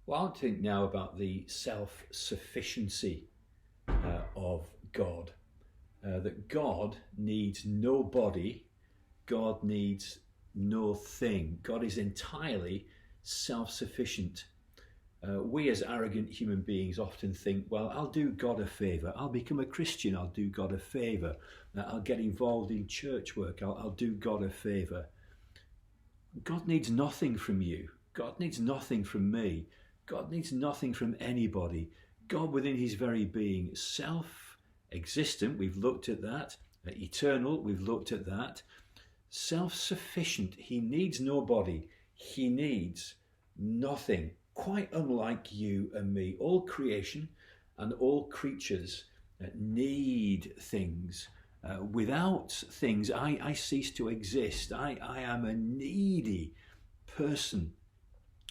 Well, I want to think now about the self-sufficiency of God. That God needs nobody, God needs no thing. God is entirely self-sufficient. We as arrogant human beings often think, well, I'll do God a favour. I'll become a Christian. I'll do God a favour. I'll get involved in church work. I'll do God a favour. God needs nothing from you. God needs nothing from me. God needs nothing from anybody. God within his very being, self-existent, we've looked at that. Eternal, we've looked at that. Self-sufficient, he needs nobody. He needs nothing. Quite unlike you and me. All creation and all creatures need things. Without things, I cease to exist. I am a needy person.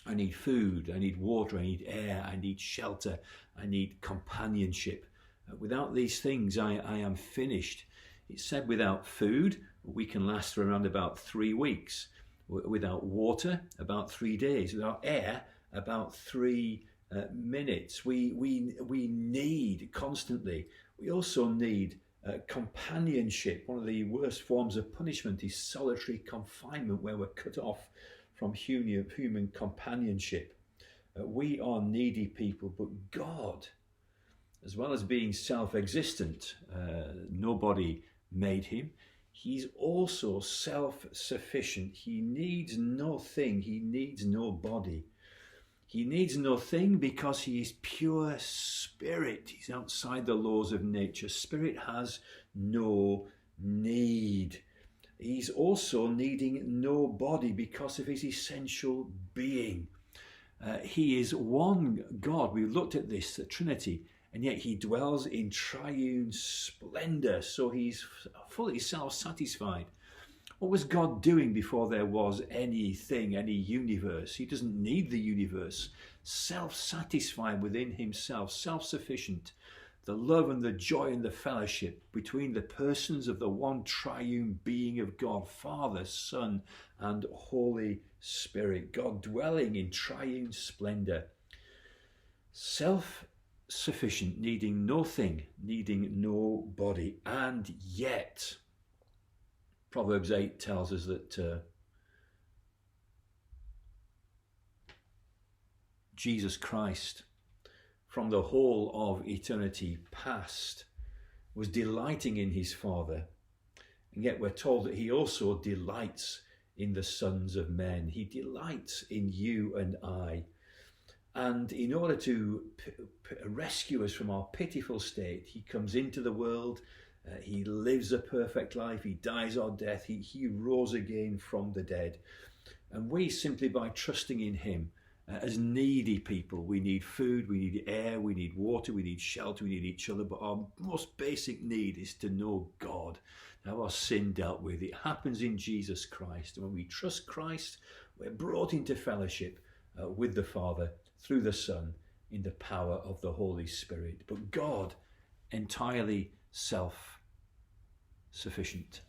I need food, I need water, I need air, I need shelter, I need companionship. Without these things, I am finished. It's said without food, we can last for around about 3 weeks. Without water, about 3 days. Without air, about 3 minutes. We need constantly. We also need companionship. One of the worst forms of punishment is solitary confinement, where we're cut off from human companionship. We are needy people, but God, as well as being self-existent, nobody made him, he's also self-sufficient. He needs nothing, he needs nobody. He needs nothing because he is pure spirit. He's outside the laws of nature. Spirit has no need. He's also needing no body because of his essential being. He is one God. We've looked at this, the Trinity, and yet he dwells in triune splendor. So he's fully self-satisfied. What was God doing before there was anything, any universe? He doesn't need the universe. Self-satisfied within himself, self-sufficient. The love and the joy and the fellowship between the persons of the one triune being of God, Father, Son, and Holy Spirit. God dwelling in triune splendor. Self-sufficient, needing nothing, needing nobody. And yet, Proverbs 8 tells us that Jesus Christ, from the whole of eternity past, was delighting in his Father. And yet we're told that he also delights in the sons of men. He delights in you and I. And in order to rescue us from our pitiful state, he comes into the world, he lives a perfect life, he dies our death, he rose again from the dead. And we, simply by trusting in him, as needy people, we need food, we need air, we need water, we need shelter, we need each other. But our most basic need is to know God, to have our sin dealt with. It happens in Jesus Christ. And when we trust Christ, we're brought into fellowship with the Father through the Son in the power of the Holy Spirit. But God, entirely self-sufficient.